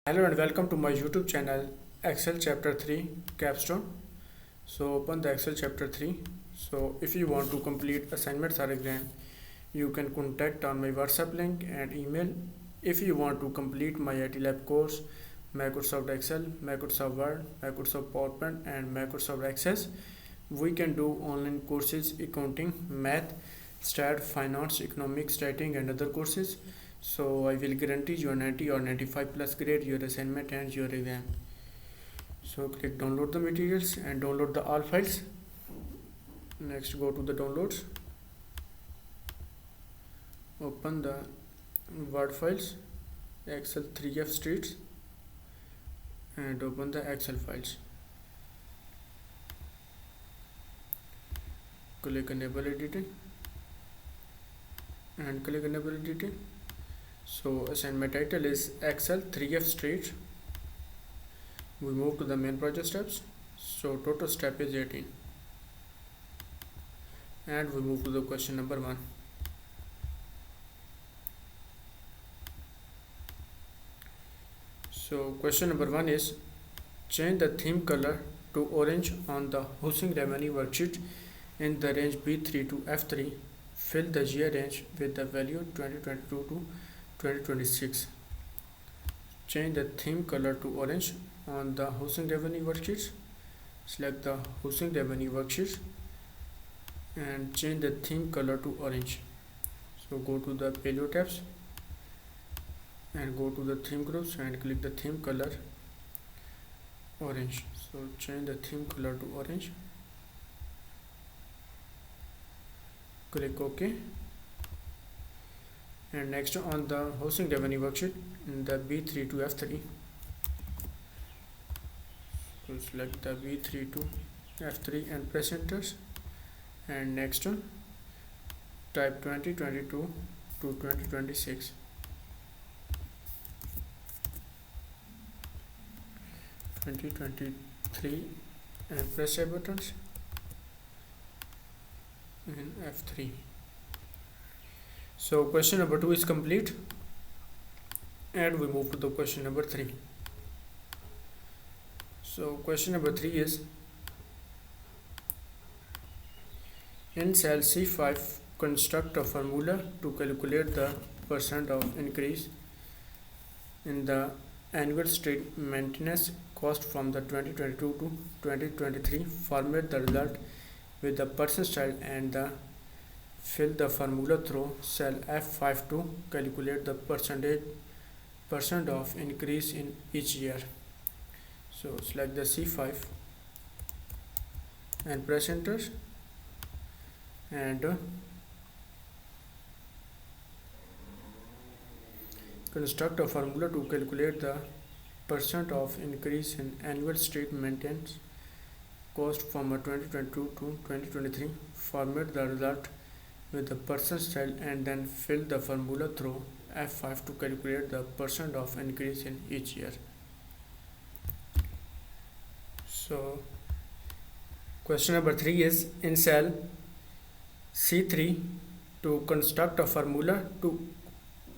Hello and welcome to my YouTube channel Excel chapter 3 capstone. So open the Excel chapter 3. So if you want to complete assignments or exam, you can contact on my WhatsApp link and email. If you want to complete my IT lab course Microsoft Excel, Microsoft Word, Microsoft PowerPoint and Microsoft Access, we can do online courses accounting, math, stat, finance, economics, stating and other courses. So I will guarantee you a 90 or 95 plus grade your assignment and your exam. So click download the materials and download the all files. Next go to the downloads, open the word files, Excel 3F streets and open the Excel files. Click enable editing and click enable editing. So assignment title is Excel 3F streets. We move to the main project steps. So total step is 18 and we move to the question number 1. So question number 1 is change the theme color to orange on the housing revenue worksheet in the range B3 to F3. Fill the year range with the value 2022 to 2026. Change the theme color to orange on the housing revenue worksheets. Select the housing revenue worksheets and change the theme color to orange. So go to the paleo tabs and go to the theme groups and click the theme color orange. So change the theme color to orange. Click OK. And next on the housing revenue worksheet in the B3 to F3. So select the B3 to F3 and press enter. And next type 2022 to 2026. 2023 and press A buttons in F3. So question number 2 is complete and we move to the question number 3. So question number 3 is in cell C5 construct a formula to calculate the percent of increase in the annual street maintenance cost from the 2022 to 2023. Format the result with the percentile and the fill the formula through cell F5 to calculate the percent of increase in each year. So select the C5 and press enter and construct a formula to calculate the percent of increase in annual street maintenance cost from 2022 to 2023. Format the result with the percentile and then fill the formula through F5 to calculate the percent of increase in each year. So question number 3 is in cell C3 to construct a formula to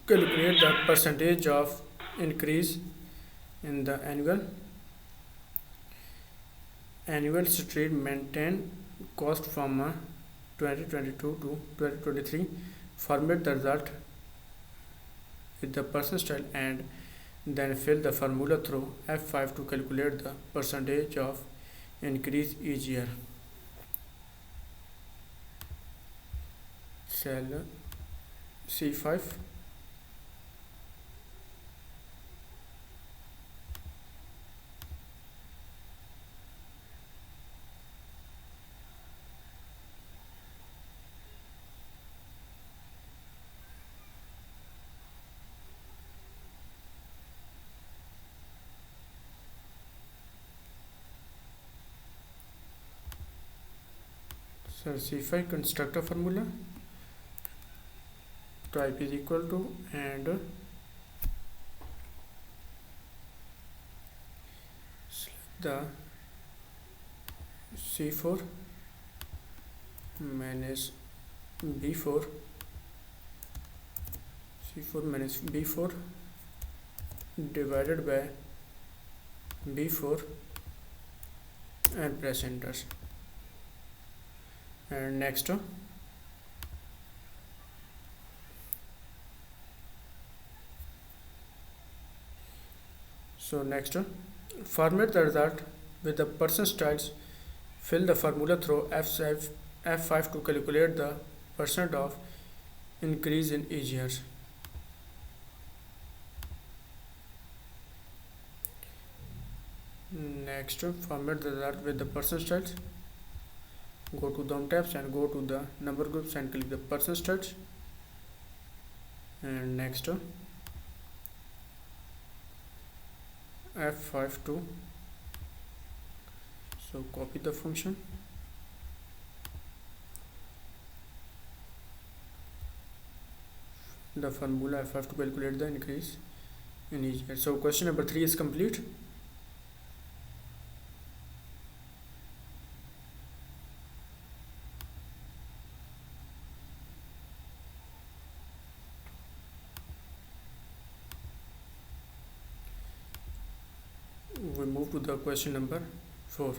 calculate the percentage of increase in the annual street maintenance cost from 2022 to 2023. Format the result with the percentile and then fill the formula through F5 to calculate the percentage of increase each year. Cell C5 So C5 construct a formula, type is equal to and select the C4 minus B4, C4 minus B4 divided by B4 and press enter. And next, format the result with the person styles. Fill the formula through F5 to calculate the percent of increase in each year. Next, format the result with the person styles. Go to DOM tabs and go to the number groups and click the person styles. And next, F5 to copy the function. The formula F5 to calculate the increase in each year. So question number 3 is complete. We move to the question number 4.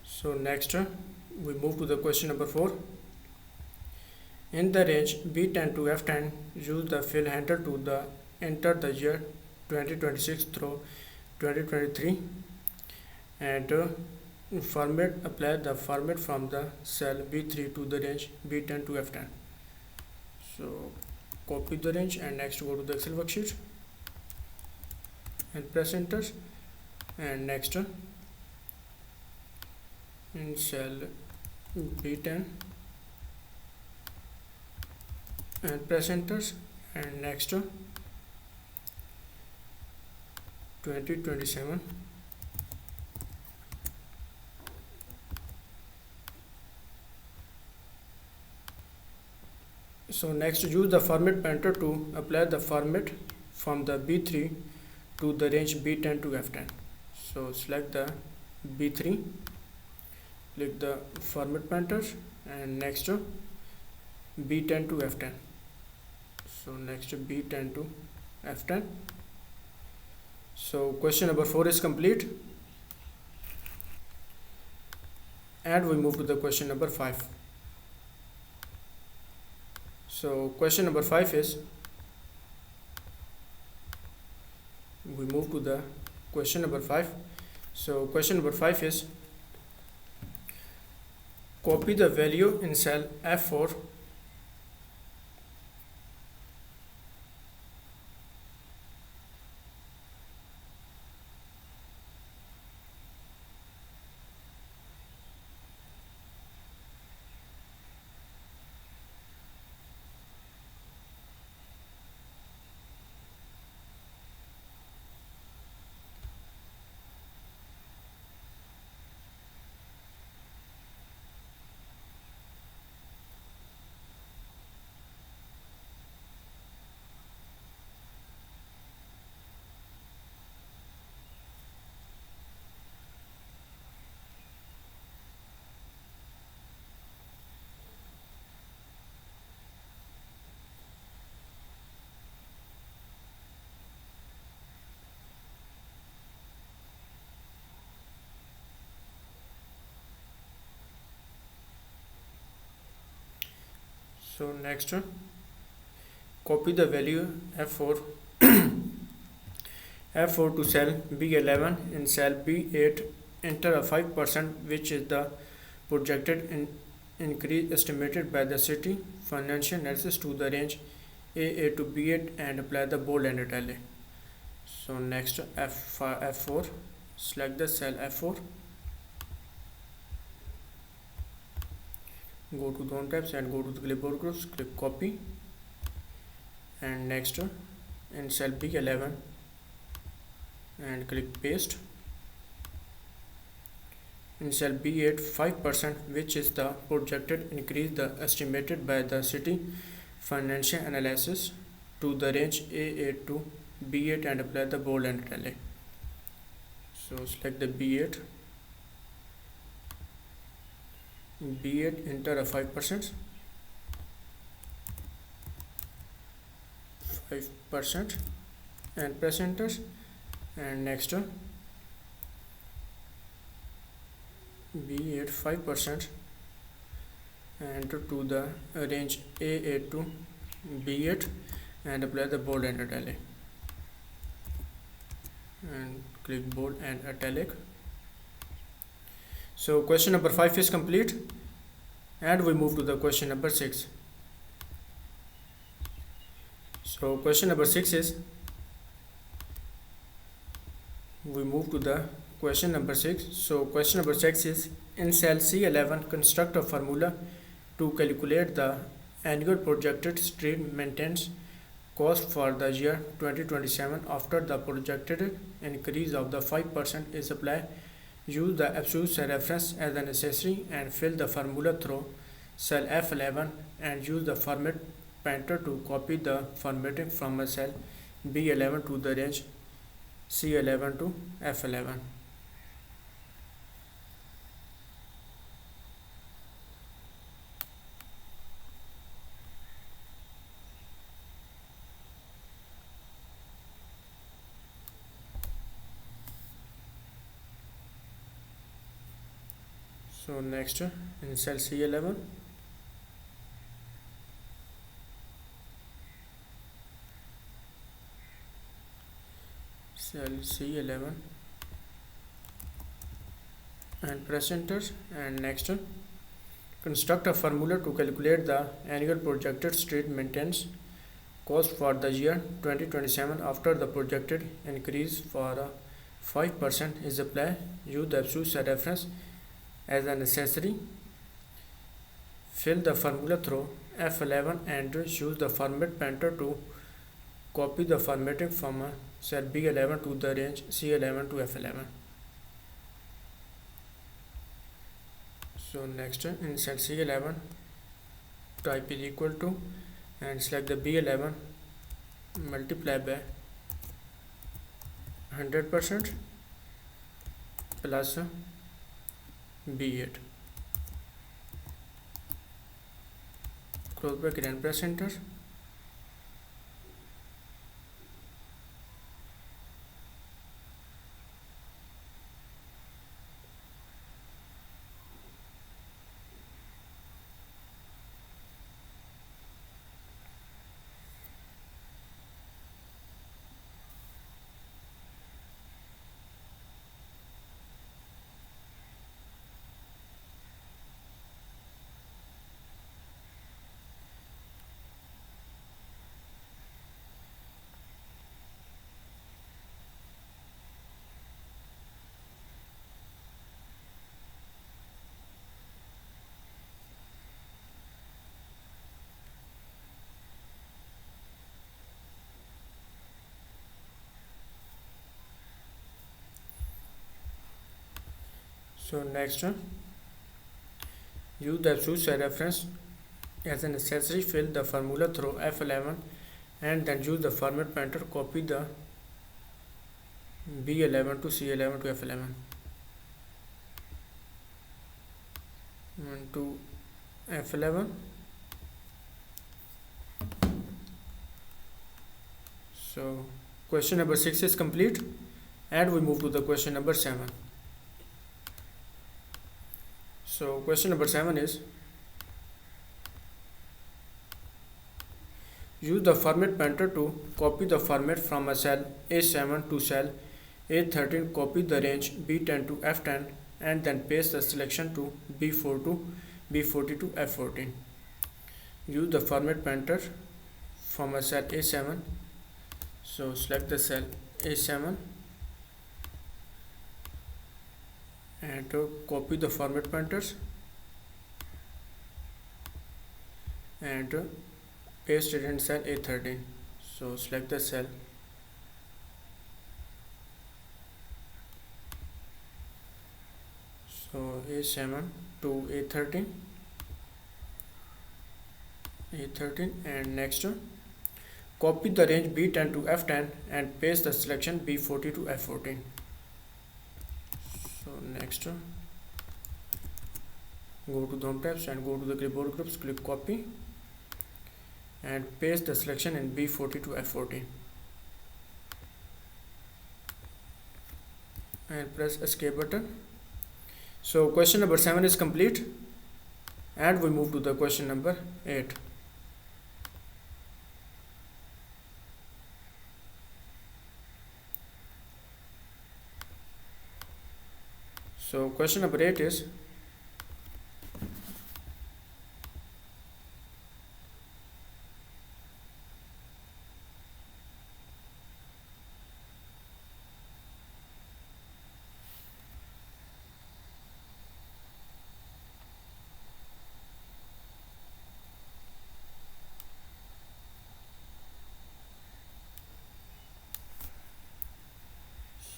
So next, we move to the question number 4. In the range B10 to F10, use the fill handle to enter the year 2026 through 2023 and apply the format from the cell B3 to the range B10 to F10. So copy the range and next go to the Excel worksheet and press enter. And next, in cell B10 and press enter. And next, 2027. So next, use the format pointer to apply the format from the B3 to the range B10 to F10. So select the B3, click the format pointer, and next B10 to F10. So next B10 to F10. So question number 4 is complete, and we move to the question number 5. So question number 5 is, we move to the question number 5. So question number 5 is, copy the value in cell F4 So next, copy the value F4 F4 to cell B11. In cell B8, enter a 5%, which is the projected increase estimated by the city financial analysis to the range A8 to B8, and apply the bold and italic. So next, F4, select the cell F4, go to DOM tabs and go to the clipboard groups, click copy, and next in cell B11 and click paste. In cell B8, 5%, which is the projected increase the estimated by the city financial analysis to the range A8 to B8 and apply the bold and italic. So select the B8, enter a 5%, 5% and press enter, and next B8 5% and to the range A8 to B8 and apply the bold and italic, and click bold and italic. So question number 5 is complete, and we move to the question number 6. So question number 6 is, we move to the question number 6. So question number 6 is, in cell C11 construct a formula to calculate the annual projected street maintenance cost for the year 2027 after the projected increase of the 5% is applied. Use the absolute cell reference as a necessary and fill the formula through cell F11 and use the format painter to copy the formatting from a cell B11 to the range C11 to F11. So next in cell C11, and press enter, and next construct a formula to calculate the annual projected street maintenance cost for the year 2027 after the projected increase for 5% is applied. Use the absolute cell reference as a necessary. Fill the formula through F11 and use the format painter to copy the formatting from cell B11 to the range C11 to F11. So next in cell C11, type is equal to and select the B11 multiply by 100% plus B8. Close bracket and press enter. So next use the absolute cell reference as a necessary. Fill the formula through F11 and then use the format painter copy the B11 to C11 to F11 and to F11. So question number 6 is complete, and we move to the question number 7. So question number 7 is, use the format painter to copy the format from a cell A7 to cell A13, copy the range B10 to F10 and then paste the selection to B4 to B40 to F14. Use the format painter from a cell A7. So select the cell A7 and copy the format pointers and paste it in cell A13. So select the cell so A7 to A13 A13. And next, copy the range B10 to F10 and paste the selection B40 to F14. So next, go to DOM tabs and go to the clipboard groups, click copy and paste the selection in B40 to F14 and press escape button. So question number 7 is complete and we move to the question number 8. So question number 8 is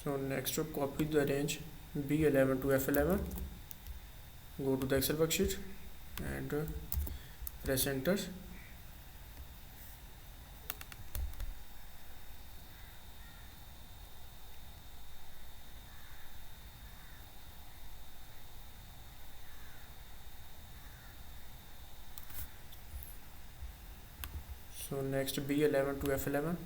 so next to copy the range B11 to F11, go to the Excel worksheet and press enter. So next B11 to F11,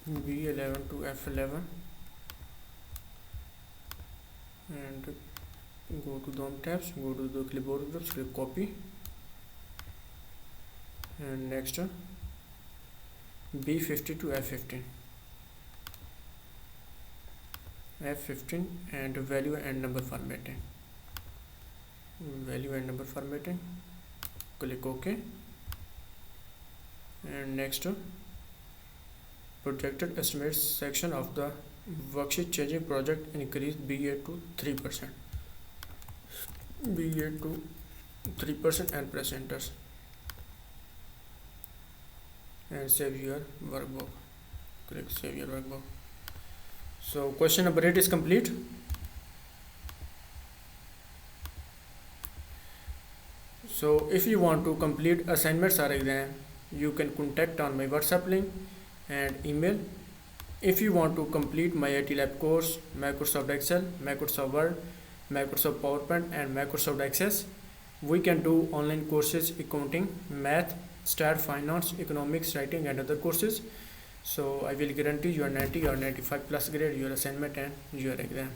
B11 to F11 and go to DOM tabs, go to the clipboard groups, click copy and next B50 to F15 and value and number formatting, click OK and next projected estimates section of the worksheet changing project increase B8 to 3%, and press enter and save your workbook. Click save your workbook. So question number 8 is complete. So if you want to complete assignments or exam, you can contact on my WhatsApp link and email. If you want to complete my IT Lab course, Microsoft Excel, Microsoft Word, Microsoft PowerPoint and Microsoft Access, we can do online courses, accounting, math, stat, finance, economics, writing and other courses. So I will guarantee your 90 or 95 plus grade your assignment and your exam.